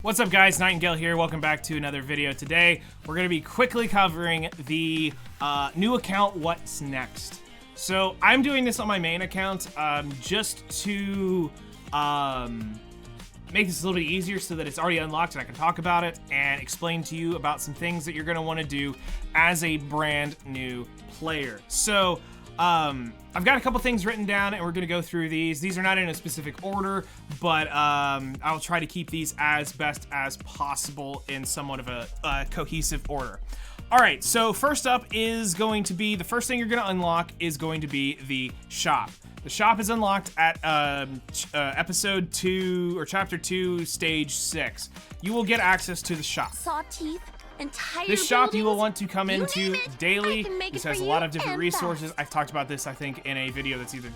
What's up guys, Nightingale here, welcome back to another video. Today, we're going to be quickly covering the new account, What's Next. So, I'm doing this on my main account, just to make this a little bit easier so that it's already unlocked and I can talk about it and explain to you about some things that you're going to want to do as a brand new player. So, I've got a couple things written down and we're going to go through these. These are not in a specific order, but I'll try to keep these as best as possible in somewhat of a cohesive order. All right, so first up is going to be, the first thing you're going to unlock is going to be the shop. The shop is unlocked at episode 2 or chapter 2, stage 6. You will get access to the shop. Saw teeth. This shop you will want to come into daily. This has a lot of different resources. I've talked about this, I think, in a video that's either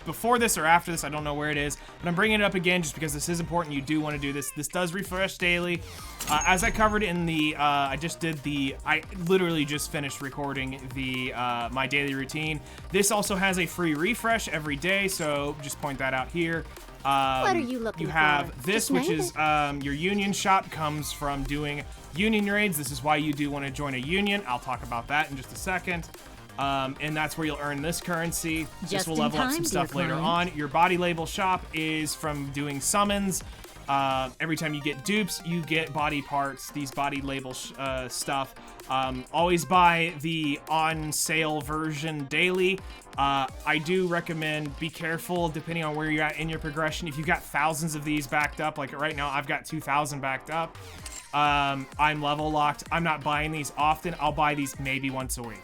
before this or after this. I don't know where it is, but I'm bringing it up again just because this is important. You do want to do this. This does refresh daily. As I covered in the, I literally just finished recording the my daily routine. This also has a free refresh every day, so just point that out here. What are you looking You have for? this, which is your union shop, comes from doing union raids. This is why you do want to join a union. I'll talk about that in just a second. And that's where you'll earn this currency. This will level up some stuff later on. Your body label shop is from doing summons. Every time you get dupes, you get body parts, these body label stuff. Always buy the on sale version daily. I do recommend be careful depending on where you're at in your progression. If you've got thousands of these backed up, like right now I've got 2,000 backed up. I'm level locked. I'm not buying these often. I'll buy these maybe once a week.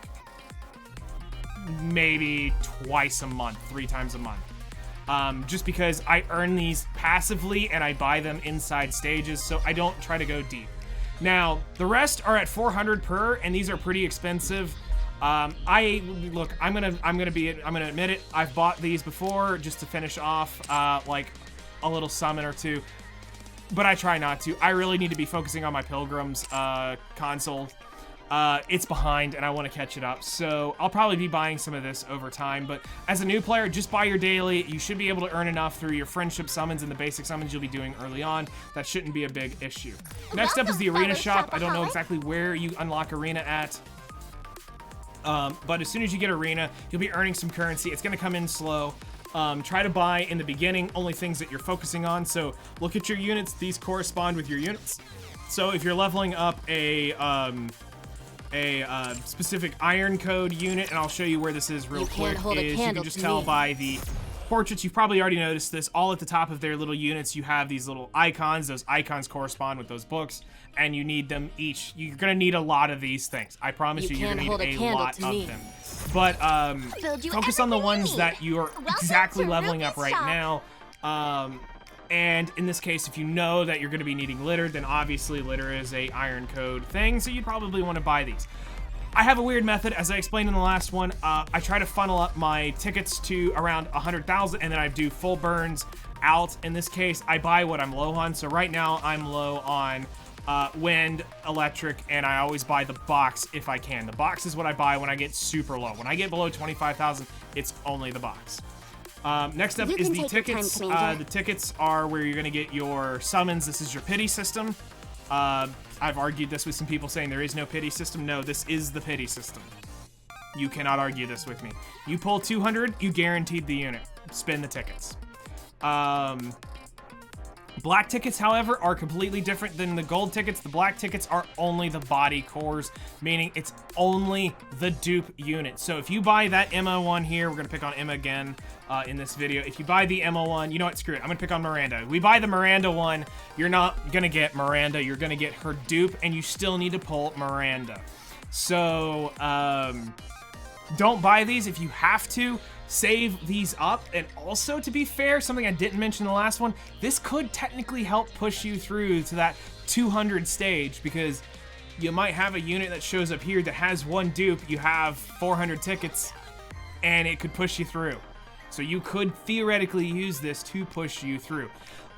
Maybe twice a month, 3 times a month. Just because I earn these passively and I buy them inside stages, so I don't try to go deep. Now, the rest are at 400 per, and these are pretty expensive. I'm gonna admit it. I've bought these before just to finish off like a little summon or two, but I try not to. I really need to be focusing on my Pilgrims console. It's behind and I want to catch it up, so I'll probably be buying some of this over time. But as a new player, just buy your daily. You should be able to earn enough through your friendship summons and the basic summons you'll be doing early on. That shouldn't be a big issue. Next up is the arena shop. I don't know exactly where you unlock arena at, but as soon as you get arena, you'll be earning some currency. It's going to come in slow. Try to buy in the beginning only things that you're focusing on. So look at your units. These correspond with your units. So if you're leveling up a specific iron code unit, and I'll show you where this is real quick, is you can just tell by the portraits. You've probably already noticed this. All at the top of their little units, you have these little icons. Those icons correspond with those books, and you need them each. You're gonna need a lot of these things. I promise you're gonna need a lot of them. But focus on the ones that you are exactly leveling up right now. And in this case, if you know that you're going to be needing litter, then obviously litter is a iron code thing, so you'd probably want to buy these. I have a weird method, as I explained in the last one. I try to funnel up my tickets to around 100,000, and then I do full burns out. In this case, I buy what I'm low on. So right now, I'm low on wind, electric, and I always buy the box if I can. The box is what I buy when I get super low. When I get below 25,000, it's only the box. Next up is the tickets. The tickets are where you're going to get your summons. This is your pity system. I've argued this with some people saying there is no pity system. No, this is the pity system. You cannot argue this with me. You pull 200, you guaranteed the unit. Spin the tickets. Black tickets, however, are completely different than the gold tickets. The black tickets are only the body cores, meaning it's only the dupe unit. So if you buy that Emma one here, we're going to pick on Emma again in this video. If you buy the Emma one, you know what, screw it. I'm going to pick on Miranda. We buy the Miranda one, you're not going to get Miranda. You're going to get her dupe, and you still need to pull Miranda. So don't buy these if you have to. Save these up, and also, to be fair, something I didn't mention in the last one, this could technically help push you through to that 200 stage, because you might have a unit that shows up here that has one dupe, you have 400 tickets, and it could push you through. So you could theoretically use this to push you through.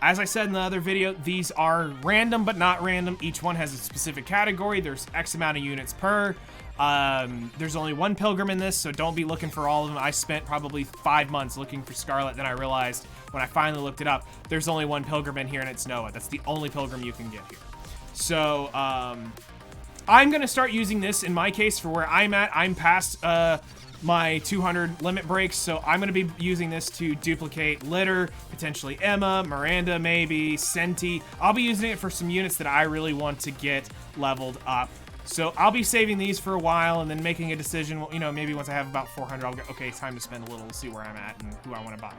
As I said in the other video, these are random but not random. Each one has a specific category. There's X amount of units per. There's only one Pilgrim in this, so don't be looking for all of them. I spent probably 5 months looking for Scarlet, then I realized when I finally looked it up, there's only one Pilgrim in here, and it's Noah. That's the only Pilgrim you can get here. So, I'm going to start using this in my case for where I'm at. I'm past my 200 limit breaks, so I'm going to be using this to duplicate Litter, potentially Emma, Miranda maybe, Senti. I'll be using it for some units that I really want to get leveled up. So I'll be saving these for a while and then making a decision. Well, you know, maybe once I have about 400, I'll go, okay, it's time to spend a little to see where I'm at and who I want to buy.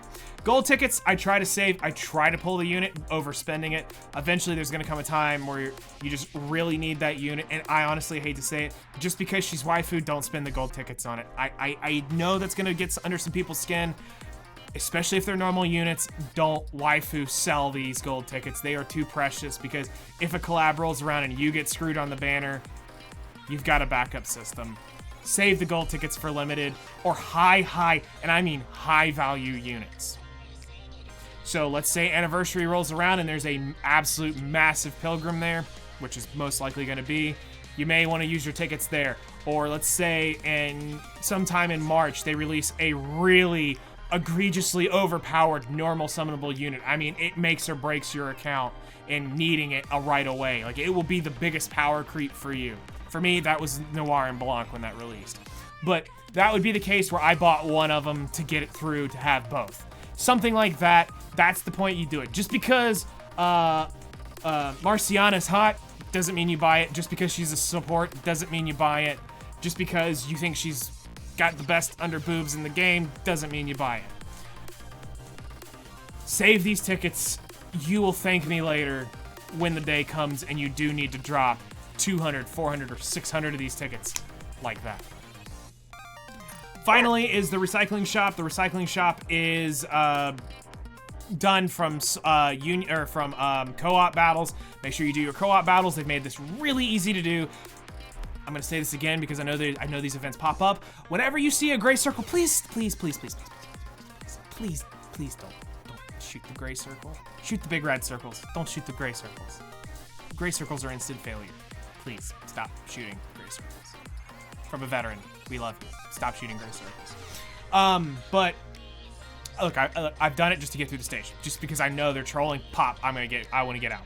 Gold tickets, I try to save. I try to pull the unit, overspending it. Eventually, there's going to come a time where you just really need that unit. And I honestly hate to say it, just because she's waifu, don't spend the gold tickets on it. I know that's going to get under some people's skin, especially if they're normal units. Don't waifu sell these gold tickets. They are too precious, because if a collab rolls around and you get screwed on the banner, you've got a backup system. Save the gold tickets for limited or high, and I mean high value units. So let's say Anniversary rolls around and there's a absolute massive Pilgrim there, which is most likely going to be. You may want to use your tickets there. Or let's say sometime in March they release a really egregiously overpowered normal summonable unit. I mean, it makes or breaks your account in needing it right away. Like, it will be the biggest power creep for you. For me, that was Noir and Blanc when that released. But that would be the case where I bought one of them to get it through to have both. Something like that, that's the point you do it. Just because Marciana's hot doesn't mean you buy it. Just because she's a support doesn't mean you buy it. Just because you think she's got the best under boobs in the game doesn't mean you buy it. Save these tickets. You will thank me later when the day comes and you do need to drop 200, 400, or 600 of these tickets like that. Finally is the recycling shop. The recycling shop is done from co-op battles. Make sure you do your co-op battles. They've made this really easy to do. I'm gonna say this again because I know these events pop up. Whenever you see a gray circle, please don't shoot the gray circle. Shoot the big red circles. Don't shoot the gray circles. Gray circles are instant failure. Please stop shooting gray circles. From a veteran, we love you. Stop shooting gray circles. But look, I've done it just to get through the stage. Just because I know they're trolling. Pop. I want to get out.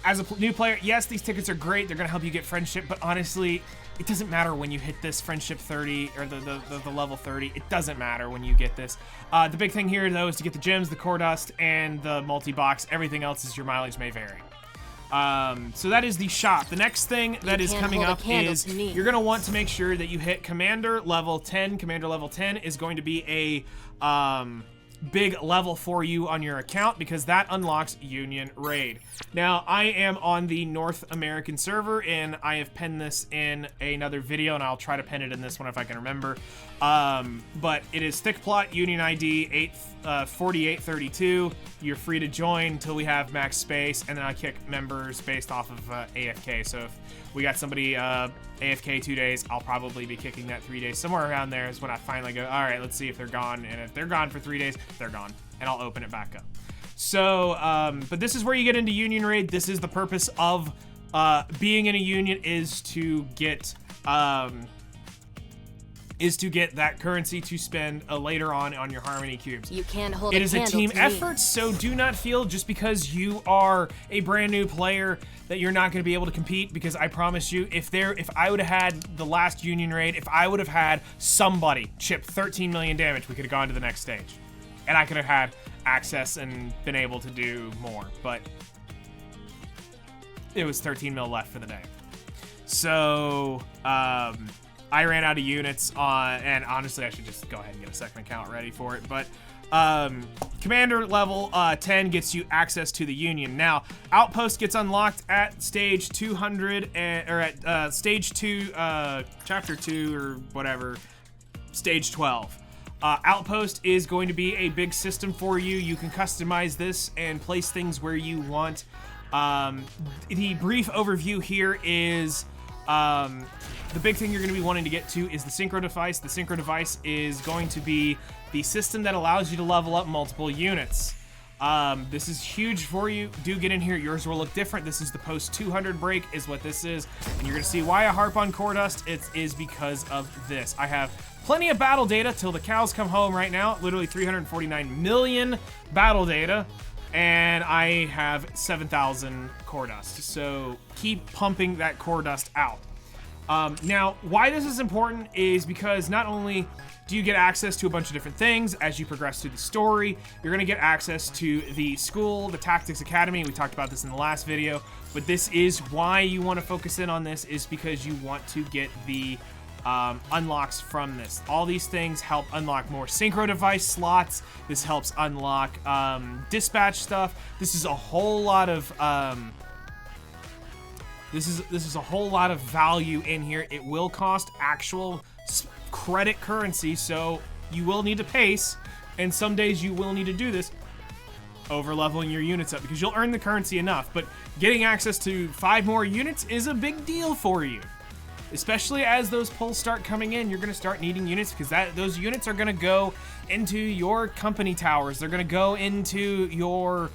As a new player, yes, these tickets are great. They're gonna help you get friendship, but honestly, it doesn't matter when you hit this friendship 30 or the level 30. It doesn't matter when you get this. The big thing here though is to get the gems, the core dust, and the multi-box. Everything else is your mileage may vary. So that is the shop. The next thing that is coming up is you're going to want to make sure that you hit Commander level 10. Commander level 10 is going to be a big level for you on your account because that unlocks Union Raid. Now, I am on the North American server, and I have penned this in another video, and I'll try to pen it in this one if I can remember. But it is Thick Plot, Union ID 4832. You're free to join until we have max space, and then I kick members based off of AFK. So if we got somebody AFK 2 days, I'll probably be kicking that 3 days. Somewhere around there is when I finally go, all right, let's see if they're gone. And if they're gone for 3 days, they're gone. And I'll open it back up. So, but this is where you get into Union Raid. This is the purpose of being in a union, is to get that currency to spend later on your Harmony cubes. You can't hold it is a team effort, so do not feel just because you are a brand new player that you're not going to be able to compete, because I promise you, if I would have had the last Union Raid, if I would have had somebody chip 13 million damage, we could have gone to the next stage. And I could have had access and been able to do more, but it was 13 mil left for the day. So, I ran out of units and honestly, I should just go ahead and get a second account ready for it. But Commander level 10 gets you access to the Union. Now, Outpost gets unlocked at stage 200 or at stage 2, chapter 2 or whatever, stage 12. Outpost is going to be a big system for you. You can customize this and place things where you want. The brief overview here is the big thing you're going to be wanting to get to is the Synchro device. The Synchro device is going to be the system that allows you to level up multiple units. This is huge for you. Do get in here. Yours will look different. This is the post 200 break is what this is. And you're gonna see why I harp on core dust. It is because of this. I have plenty of battle data till the cows come home right now. Literally 349 million battle data. And I have 7,000 core dust. So keep pumping that core dust out. Now, why this is important is because not only do you get access to a bunch of different things as you progress through the story, you're going to get access to the school, the Tactics Academy. We talked about this in the last video, but this is why you want to focus in on this, is because you want to get the unlocks from this. All these things help unlock more synchro device slots. This helps unlock dispatch stuff. This is a whole lot of this is a whole lot of value in here. It will cost actual credit currency, so you will need to pace, and some days you will need to do this, over leveling your units up, because you'll earn the currency enough, but getting access to 5 more units is a big deal for you. Especially as those pulls start coming in, you're gonna start needing units, because those units are gonna go into your company towers. They're gonna go into your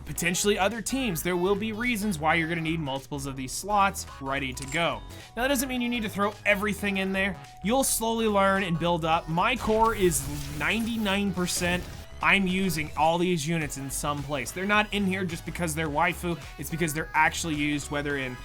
potentially other teams. There will be reasons why you're gonna need multiples of these slots ready to go. Now that doesn't mean you need to throw everything in there. You'll slowly learn and build up. My core is 99%. I'm using all these units in some place. They're not in here just because they're waifu. It's because they're actually used, whether in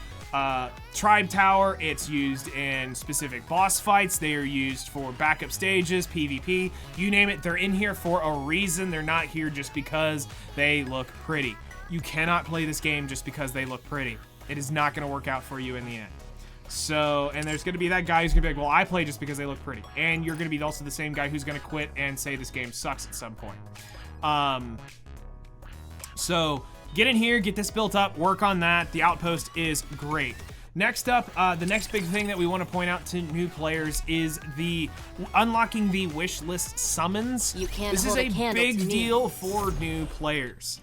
Tribe Tower, it's used in specific boss fights, they are used for backup stages, PvP, you name it, they're in here for a reason. They're not here just because they look pretty. You cannot play this game just because they look pretty. It is not going to work out for you in the end. So, and there's going to be that guy who's going to be like, well, I play just because they look pretty. And you're going to be also the same guy who's going to quit and say this game sucks at some point. So get in here, get this built up, work on that. The Outpost is great. Next up, the next big thing that we want to point out to new players is the unlocking the wish list summons. This is a big deal for new players.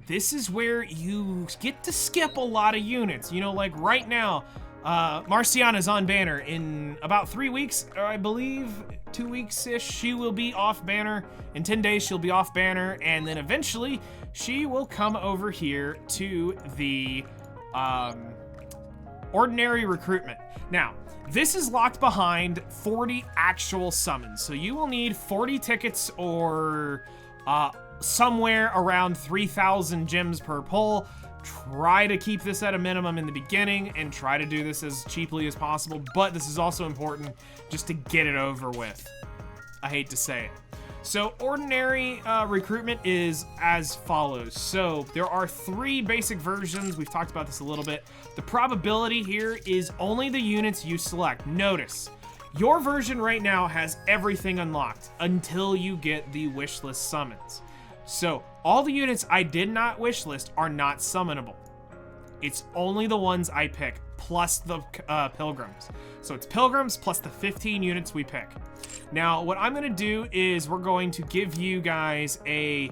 This is where you get to skip a lot of units. You know, like right now, Marciana's on banner. In about 3 weeks, or I believe 2 weeks-ish, she will be off banner. In 10 days, she'll be off banner, and then eventually, she will come over here to the ordinary recruitment. Now, this is locked behind 40 actual summons, so you will need 40 tickets or somewhere around 3,000 gems per pull. Try to keep this at a minimum in the beginning and try to do this as cheaply as possible, but this is also important just to get it over with. I hate to say it. So ordinary recruitment is as follows. So there are 3 basic versions. We've talked about this a little bit. The probability here is only the units you select. Notice, your version right now has everything unlocked until you get the wishlist summons. So all the units I did not wishlist are not summonable. It's only the ones I pick, plus the pilgrims. So it's pilgrims plus the 15 units we pick. Now, what I'm gonna do is we're going to give you guys a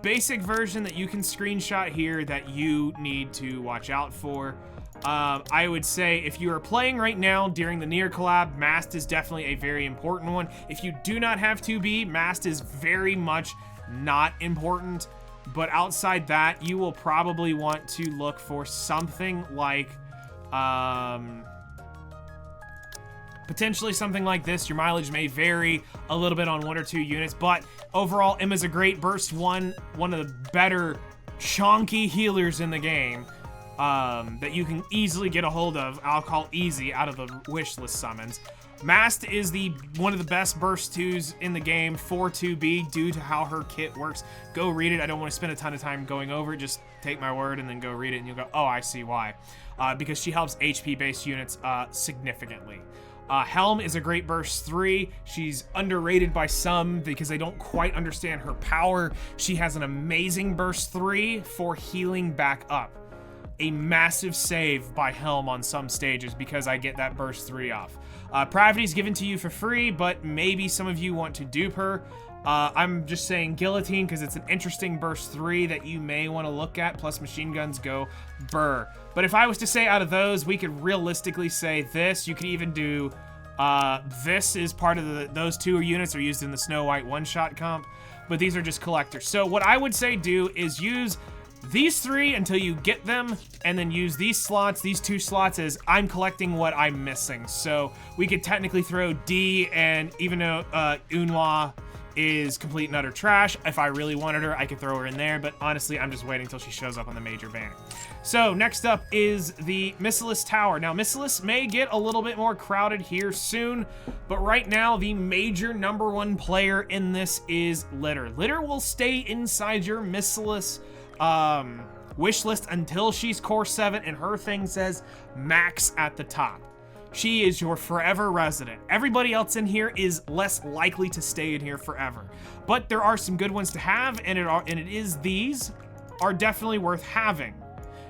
basic version that you can screenshot here that you need to watch out for. I would say if you are playing right now during the Nier collab, Mast is definitely a very important one. If you do not have 2B, Mast is very much not important. But outside that, you will probably want to look for something like, potentially something like this. Your mileage may vary a little bit on 1 or 2 units, but overall, Emma's a great burst one of the better chonky healers in the game that you can easily get a hold of. I'll call easy out of the wish list summons. Mast is one of the best burst 2s in the game for 2B due to how her kit works. Go read it. I don't want to spend a ton of time going over it. Just take my word and then go read it and you'll go, oh, I see why. Because she helps HP-based units significantly. Helm is a great burst 3. She's underrated by some because they don't quite understand her power. She has an amazing burst 3 for healing back up. A massive save by Helm on some stages because I get that burst 3 off. Pravity is given to you for free, but maybe some of you want to dupe her. I'm just saying Guillotine because it's an interesting burst 3 that you may want to look at, plus machine guns go burr. But if I was to say out of those, we could realistically say this. You could even do, this is part of those 2 units are used in the Snow White one-shot comp. but these are just collectors. So what I would say do is use these 3 until you get them, and then use these slots, these 2 slots, as I'm collecting what I'm missing. So we could technically throw D, and even though Unwa is complete and utter trash, if I really wanted her, I could throw her in there, but honestly, I'm just waiting until she shows up on the major banner. So next up is the Missilus Tower. Now, Missilus may get a little bit more crowded here soon, but right now, the major #1 player in this is Litter. Litter will stay inside your Missilus wish list until she's core 7, and her thing says max at the top. She is your forever resident. Everybody else in here is less likely to stay in here forever, but there are some good ones to have, and these are definitely worth having.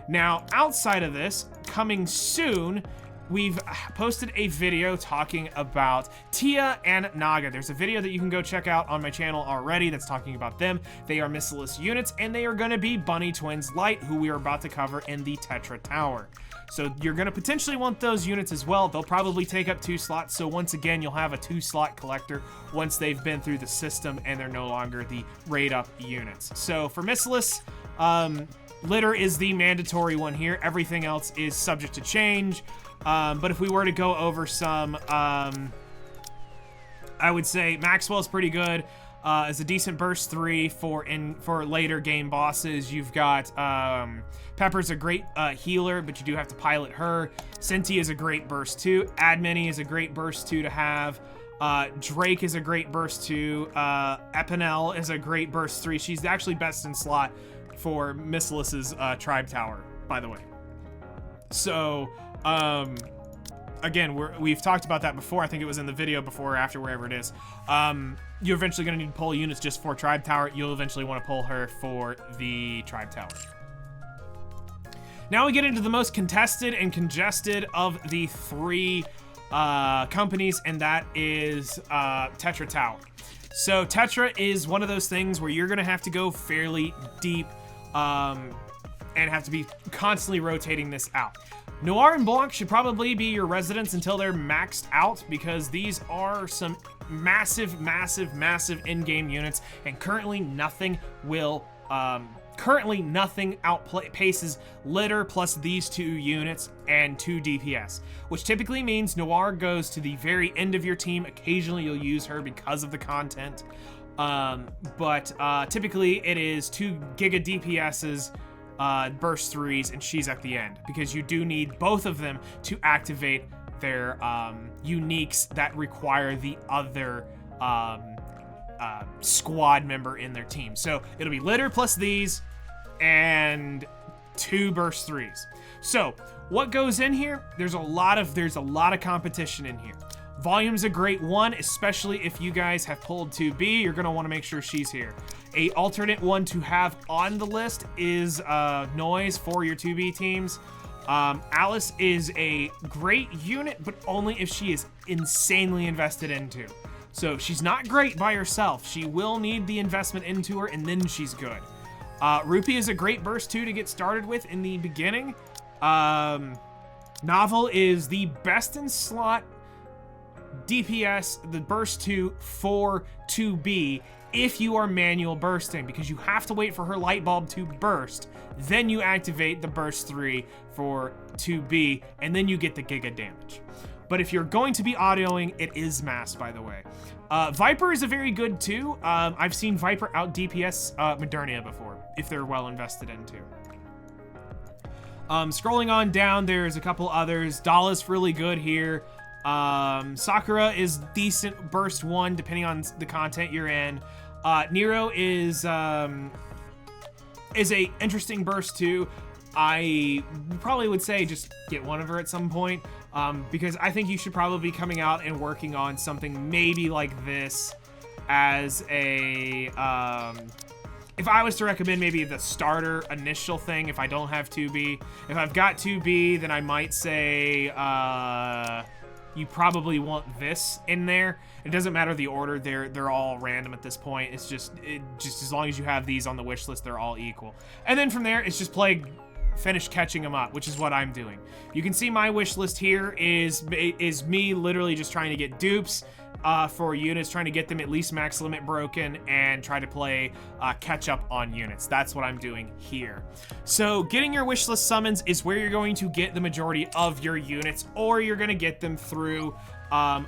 Now, outside of this, coming soon, we've posted a video talking about Tia and Naga. There's a video that you can go check out on my channel already that's talking about them. They are Missilus units, and they are going to be Bunny Twins Light, who we are about to cover in the Tetra Tower. So you're going to potentially want those units as well. They'll probably take up 2 slots, so once again, you'll have a 2-slot collector once they've been through the system and they're no longer the raid-up units. So for Missilus, Litter is the mandatory one here. Everything else is subject to change. But if we were to go over some, I would say Maxwell's pretty good. Is a decent burst 3 for later game bosses. You've got Pepper's a great healer, but you do have to pilot her. Cinti is a great burst 2. Admini is a great burst 2 to have. Drake is a great burst 2. Epinel is a great burst 3. She's actually best in slot for Missilus's Tribe Tower, by the way. So, again, we've talked about that before. I think it was in the video before or after, wherever it is. You're eventually going to need to pull units just for Tribe Tower. You'll eventually want to pull her for the Tribe Tower. Now we get into the most contested and congested of the 3 companies, and that is Tetra Tower. So Tetra is one of those things where you're going to have to go fairly deep and have to be constantly rotating this out. Noir and Blanc should probably be your residents until they're maxed out, because these are some massive in-game units, and currently nothing outpaces Litter plus these 2 units and 2 DPS, which typically means Noir goes to the very end of your team. Occasionally you'll use her because of the content, but typically it is 2 Giga DPSs, burst 3s, and she's at the end, because you do need both of them to activate their uniques that require the other squad member in their team. So it'll be Litter plus these and 2 burst 3s. So what goes in here? There's a lot of competition in here. Volume's a great one, especially if you guys have pulled 2B. You're going to want to make sure she's here. A alternate one to have on the list is Noise for your 2B teams. Alice is a great unit, but only if she is insanely invested into. So she's not great by herself. She will need the investment into her, and then she's good. Rupee is a great burst 2 to get started with in the beginning. Novel is the best in slot DPS, the burst 2 for 2B, if you are manual bursting, because you have to wait for her light bulb to burst, then you activate the burst 3 for 2B, and then you get the giga damage. But if you're going to be audioing, it is masked, by the way. Viper is a very good too. I've seen Viper out DPS Modernia before, if they're well invested into. Scrolling on down, there's a couple others. Dala's really good here. Sakura is decent burst 1 depending on the content you're in. Nero is a interesting burst 2. I probably would say just get one of her at some point, because I think you should probably be coming out and working on something maybe like this as a if I was to recommend maybe the starter initial thing, if I don't have 2B. If I've got 2B, then I might say you probably want this in there. It doesn't matter the order, they're all random at this point. It's just as long as you have these on the wish list, they're all equal. And then from there, it's just play finish catching them up, which is what I'm doing. You can see my wish list here is me literally just trying to get dupes for units, trying to get them at least max limit broken, and try to play catch up on units. That's what I'm doing here. So getting your wish list summons is where you're going to get the majority of your units, or you're going to get them through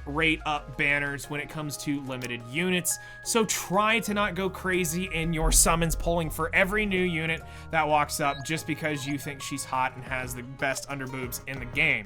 rate up banners when it comes to limited units. So try to not go crazy in your summons pulling for every new unit that walks up just because you think she's hot and has the best underboobs in the game.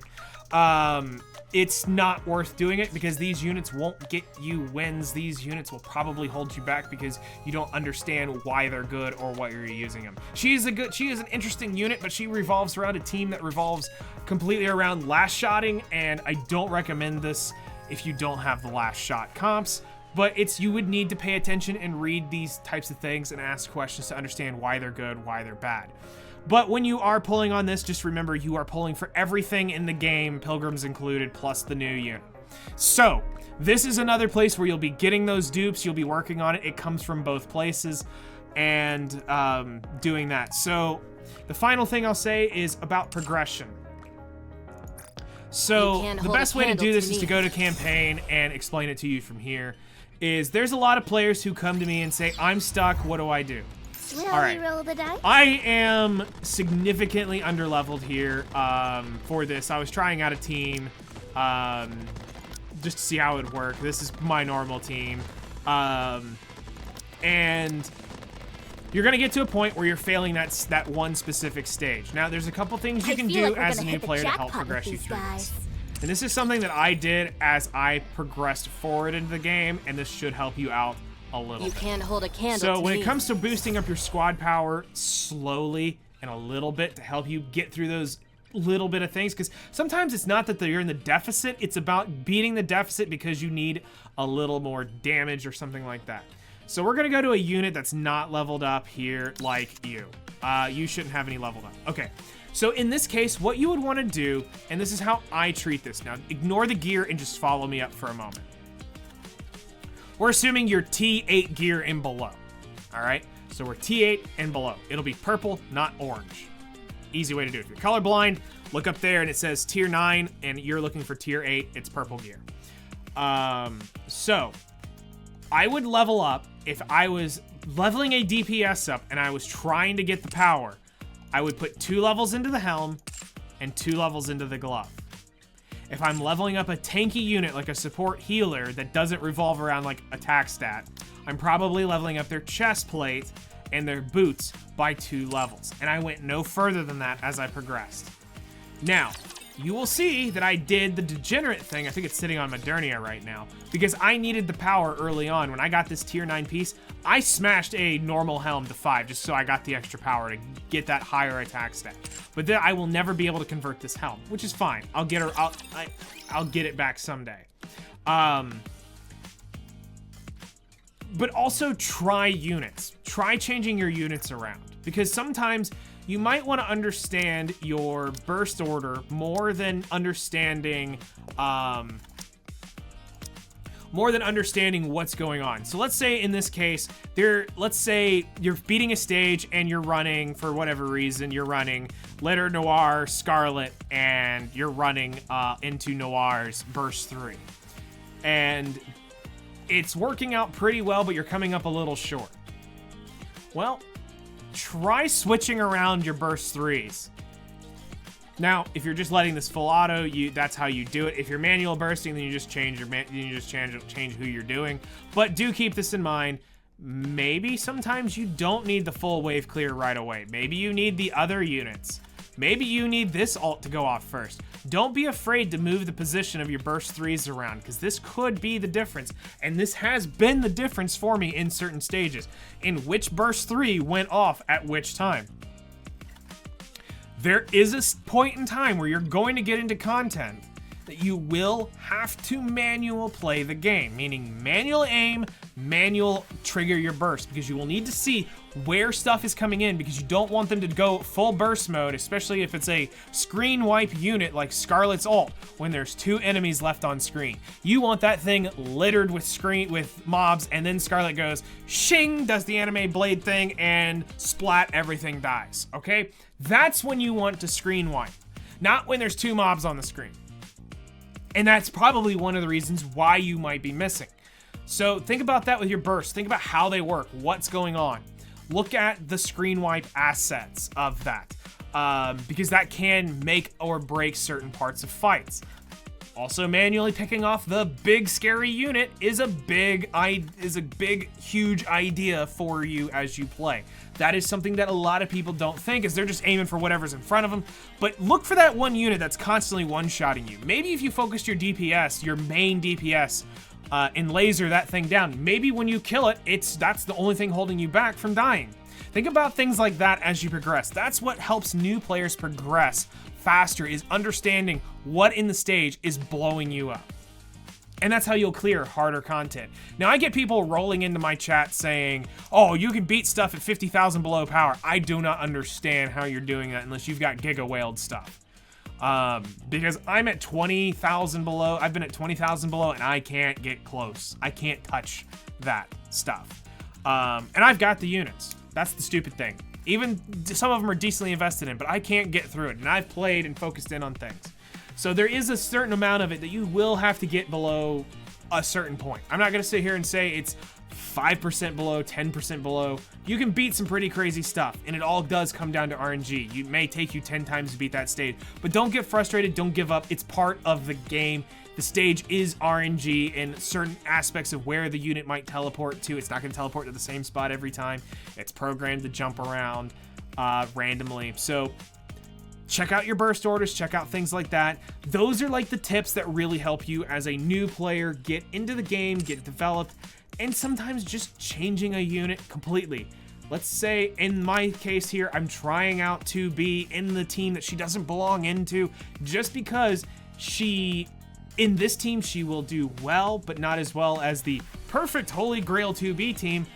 It's not worth doing it because these units won't get you wins. These units will probably hold you back because you don't understand why they're good or why you're using them. She is an interesting unit, but she revolves around a team that revolves completely around last shotting, and I don't recommend this if you don't have the last shot comps. But you would need to pay attention and read these types of things and ask questions to understand why they're good, why they're bad. But when you are pulling on this, just remember you are pulling for everything in the game, Pilgrims included, plus the new unit. So this is another place where you'll be getting those dupes. You'll be working on it. It comes from both places, and doing that. So the final thing I'll say is about progression. So the best way to do this is to go to campaign and explain it to you from here. There's a lot of players who come to me and say, I'm stuck, what do I do? All right, roll the dice? I am significantly underleveled here for this. I was trying out a team just to see how it would work. This is my normal team. And you're going to get to a point where you're failing that one specific stage. Now, there's a couple things you can do as a new player to help progress you through this. And this is something that I did as I progressed forward into the game, and this should help you out a little bit. You can't hold a candle. So when it comes to boosting up your squad power slowly and a little bit to help you get through those little bit of things, because sometimes it's not that you're in the deficit, it's about beating the deficit because you need a little more damage or something like that. So we're gonna go to a unit that's not leveled up here like you. You shouldn't have any leveled up. Okay, so in this case, what you would want to do, and this is how I treat this. Now, ignore the gear and just follow me up for a moment. We're assuming you're T8 gear and below. All right, so we're T8 and below. It'll be purple, not orange. Easy way to do it. If you're colorblind, look up there and it says tier 9 and you're looking for tier 8, it's purple gear. So I would level up. If I was leveling a DPS up and I was trying to get the power, I would put 2 levels into the helm and 2 levels into the glove. If I'm leveling up a tanky unit like a support healer that doesn't revolve around like attack stat, I'm probably leveling up their chest plate and their boots by 2 levels. And I went no further than that as I progressed. Now, you will see that I did the degenerate thing. I think it's sitting on Modernia right now because I needed the power early on. When I got this tier 9 piece, I smashed a normal helm to 5 just so I got the extra power to get that higher attack stat. But then I will never be able to convert this helm, which is fine. I'll get her. I'll get it back someday. But also try units. Try changing your units around because sometimes you might want to understand your burst order more than understanding what's going on. So let's say in this case, let's say you're beating a stage and you're running, for whatever reason, you're running Letter Noir, Scarlet, and you're running into Noir's burst 3. And it's working out pretty well, but you're coming up a little short. Well, try switching around your burst 3s. Now, if you're just letting this full auto, that's how you do it. If you're manual bursting, then you just change who you're doing. But do keep this in mind. Maybe sometimes you don't need the full wave clear right away. Maybe you need the other units. Maybe you need this ult to go off first. Don't be afraid to move the position of your burst 3s around because this could be the difference. And this has been the difference for me in certain stages in which burst 3 went off at which time. There is a point in time where you're going to get into content that you will have to manual play the game, meaning manual aim, manual trigger your burst, because you will need to see where stuff is coming in, because you don't want them to go full burst mode, especially if it's a screen wipe unit like Scarlet's ult, when there's 2 enemies left on screen. You want that thing littered with mobs, and then Scarlet goes shing, does the anime blade thing, and splat, everything dies, okay? That's when you want to screen wipe, not when there's 2 mobs on the screen. And that's probably one of the reasons why you might be missing. So think about that with your bursts. Think about how they work, what's going on. Look at the screen wipe assets of that, because that can make or break certain parts of fights. Also, manually picking off the big scary unit is a big, huge idea for you as you play. That is something that a lot of people don't think, is they're just aiming for whatever's in front of them. But look for that one unit that's constantly one-shotting you. Maybe if you focused your DPS, your main DPS, and laser that thing down, maybe when you kill it, that's the only thing holding you back from dying. Think about things like that as you progress. That's what helps new players progress faster, is understanding what in the stage is blowing you up. And that's how you'll clear harder content. Now, I get people rolling into my chat saying, oh, you can beat stuff at 50,000 below power. I do not understand how you're doing that unless you've got giga whaled stuff. Because I'm at 20,000 below. I've been at 20,000 below, and I can't get close. I can't touch that stuff. And I've got the units. That's the stupid thing. Even some of them are decently invested in, but I can't get through it. And I've played and focused in on things. So there is a certain amount of it that you will have to get below a certain point. I'm not going to sit here and say it's 5% below, 10% below. You can beat some pretty crazy stuff, and it all does come down to RNG. It may take you 10 times to beat that stage, but don't get frustrated, don't give up. It's part of the game. The stage is RNG in certain aspects of where the unit might teleport to. It's not going to teleport to the same spot every time. It's programmed to jump around randomly. So check out your burst orders, check out things like that. Those are like the tips that really help you as a new player get into the game, get developed, and sometimes just changing a unit completely. Let's say in my case here, I'm trying out to be in the team that she doesn't belong into, just because in this team, she will do well, but not as well as the perfect Holy Grail 2B team.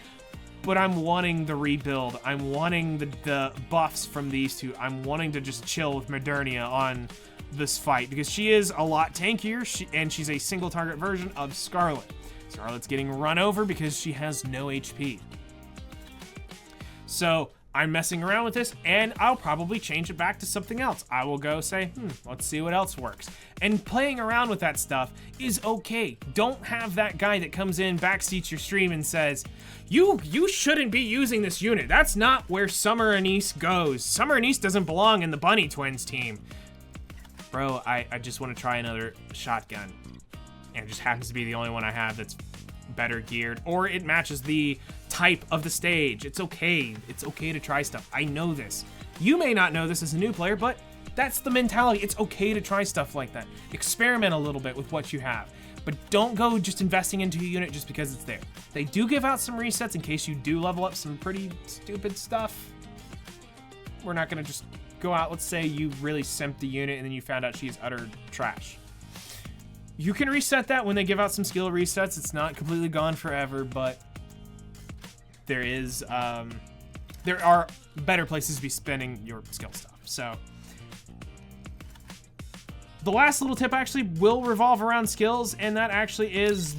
But I'm wanting the rebuild. I'm wanting the buffs from these two. I'm wanting to just chill with Modernia on this fight, because she is a lot tankier, and she's a single target version of Scarlet. Scarlet's getting run over because she has no HP. So I'm messing around with this, and I'll probably change it back to something else. I will go say, let's see what else works. And playing around with that stuff is okay. Don't have that guy that comes in, backseats your stream, and says, you shouldn't be using this unit. That's not where Summer Anise goes. Summer Anise doesn't belong in the Bunny Twins team. Bro, I just want to try another shotgun. And it just happens to be the only one I have that's better geared, or it matches the type of the stage. It's okay. It's okay to try stuff. I know this. You may not know this as a new player, but that's the mentality. It's okay to try stuff like that. Experiment a little bit with what you have, but don't go just investing into a unit just because it's there. They do give out some resets in case you do level up some pretty stupid stuff. We're not gonna just go out, let's say you really simped the unit and then you found out she's utter trash. You can reset that when they give out some skill resets. It's not completely gone forever, but there are better places to be spending your skill stuff. So the last little tip actually will revolve around skills, and that actually is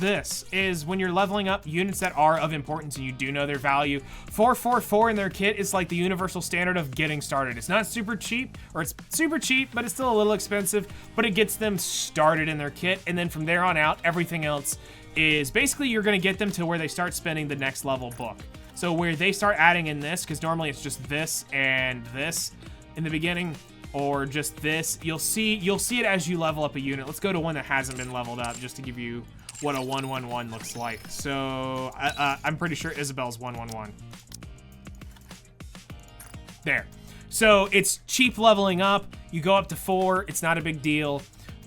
when you're leveling up units that are of importance and you do know their value. 444 in their kit is like the universal standard of getting started. It's not super cheap, or it's super cheap, but it's still a little expensive, but it gets them started in their kit, and then from there on out, everything else is basically you're going to get them to where they start spending the next level book. So where they start adding in this, because normally it's just this and this in the beginning, or just this, you'll see it as you level up a unit. Let's go to one that hasn't been leveled up just to give you what a 111 looks like. So I'm pretty sure Isabel's 111. There. So it's cheap leveling up. You go up to 4. It's not a big deal.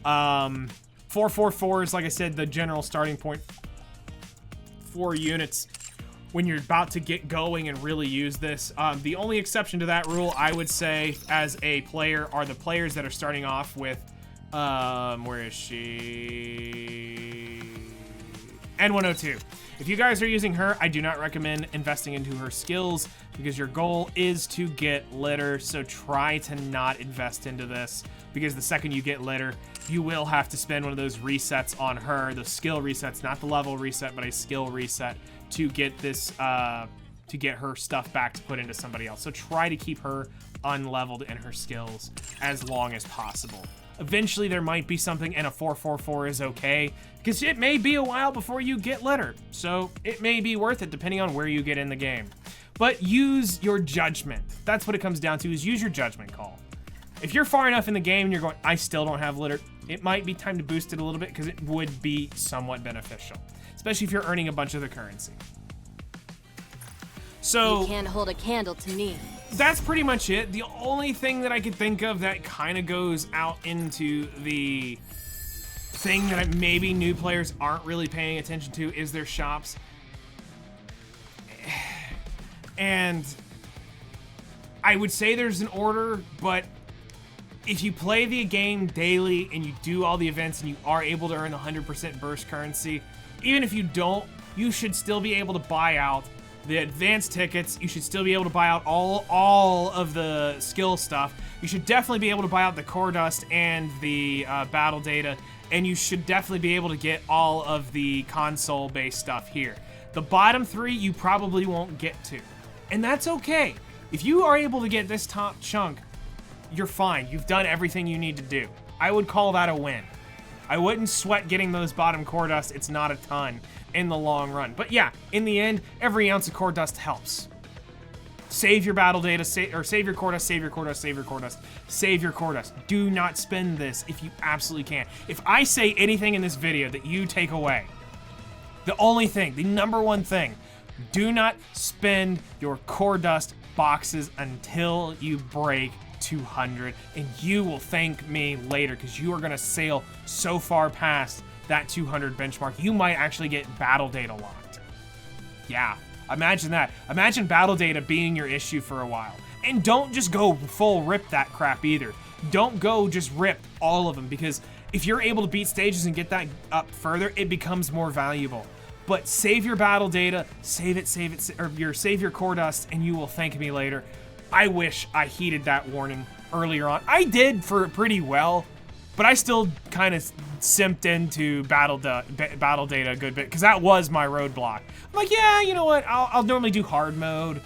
444 is, like I said, the general starting point for units when you're about to get going and really use this. The only exception to that rule, I would say, as a player, are the players that are starting off with Where is she? N102. If you guys are using her, I do not recommend investing into her skills because your goal is to get litter. So try to not invest into this because the second you get litter, you will have to spend one of those resets on her, the skill resets, not the level reset, but a skill reset to get this, to get her stuff back to put into somebody else. So try to keep her unleveled in her skills as long as possible. Eventually there might be something, and a 444 is okay because it may be a while before you get litter. So it may be worth it depending on where you get in the game. But use your judgment. That's what it comes down to, is use your judgment call. If you're far enough in the game and you're going, I still don't have litter, it might be time to boost it a little bit because it would be somewhat beneficial, especially if you're earning a bunch of the currency. So you can't hold a candle to me. That's pretty much it. The only thing that I could think of that kind of goes out into the thing that maybe new players aren't really paying attention to is their shops. And I would say there's an order, but if you play the game daily and you do all the events and you are able to earn 100% burst currency, even if you don't, you should still be able to buy out the advanced tickets. You should still be able to buy out all of the skill stuff. You should definitely be able to buy out the core dust and the battle data, and you should definitely be able to get all of the console-based stuff here. The bottom three you probably won't get to, and that's okay. If you are able to get this top chunk, you're fine. You've done everything you need to do. I would call that a win. I wouldn't sweat getting those bottom core dust. It's not a ton in the long run. But yeah, in the end, every ounce of core dust helps. Save your battle data, save your core dust, save your core dust, save your core dust, save your core dust. Do not spend this if you absolutely can. If I say anything in this video that you take away, the only thing, the number one thing, do not spend your core dust boxes until you break 200, and you will thank me later because you are going to sail so far past that 200 benchmark. You might actually get battle data locked. Yeah, imagine that. Imagine battle data being your issue for a while. And don't just go full rip that crap either. Don't go just rip all of them, because if you're able to beat stages and get that up further, it becomes more valuable. But save your battle data, save your core dust, and you will thank me later. I wish I heeded that warning earlier on. I did for pretty well, but I still kind of simped into battle data a good bit because that was my roadblock. I'm like, yeah, you know what? I'll normally do hard mode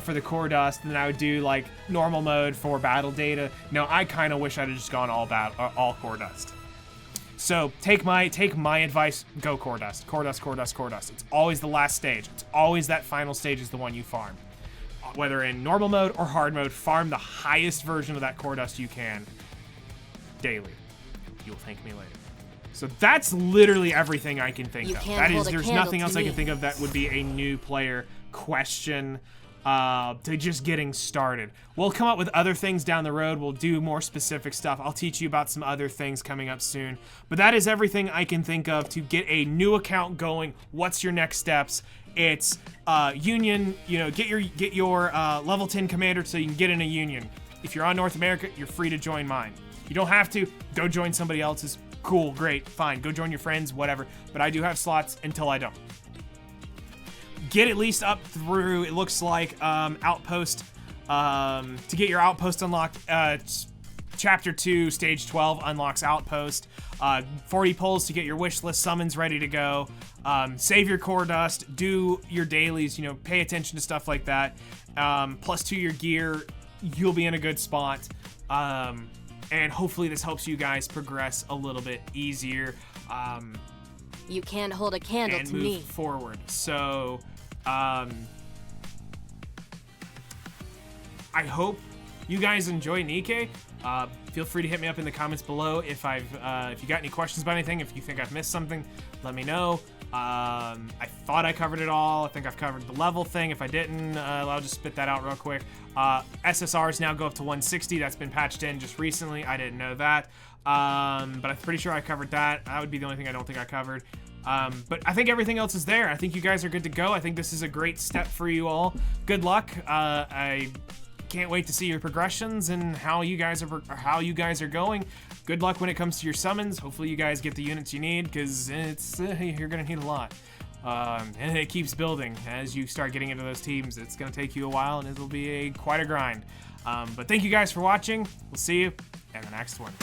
for the core dust, and then I would do like normal mode for battle data. No, I kind of wish I'd have just gone all core dust. So take my advice, go core dust, core dust, core dust, core dust. It's always the last stage. It's always that final stage is the one you farm. Whether in normal mode or hard mode, farm the highest version of that core dust you can daily. You'll thank me later. So that's literally everything I can think of. That is, there's nothing else I can think of that would be a new player question to just getting started. We'll come up with other things down the road. We'll do more specific stuff. I'll teach you about some other things coming up soon. But that is everything I can think of to get a new account going. What's your next steps? It's union, you know, get your level 10 commander so you can get in a union. If you're on North America, you're free to join mine. You don't have to. Go join somebody else's. Cool, great, fine. Go join your friends, whatever. But I do have slots until I don't. Get at least up through, it looks like, Outpost. To get your Outpost unlocked, Chapter 2, Stage 12 unlocks Outpost. 40 pulls to get your wish list summons ready to go. Save your core dust, do your dailies, you know, pay attention to stuff like that. +2 your gear, you'll be in a good spot. And hopefully this helps you guys progress a little bit easier. You can't hold a candle to me. And move forward. So, I hope you guys enjoy Nikke. Feel free to hit me up in the comments below if you got any questions about anything. If you think I've missed something, let me know. I thought I covered it all. I think I've covered the level thing. If I didn't, I'll just spit that out real quick. SSRs now go up to 160. That's been patched in just recently. I didn't know that. But I'm pretty sure I covered that. That would be the only thing I don't think I covered. But I think everything else is there. I think you guys are good to go. I think this is a great step for you all. Good luck. I can't wait to see your progressions and how you guys are going. Good luck when it comes to your summons. Hopefully you guys get the units you need, because you're gonna need a lot. And it keeps building as you start getting into those teams. It's gonna take you a while, and it'll be quite a grind. But thank you guys for watching. We'll see you in the next one.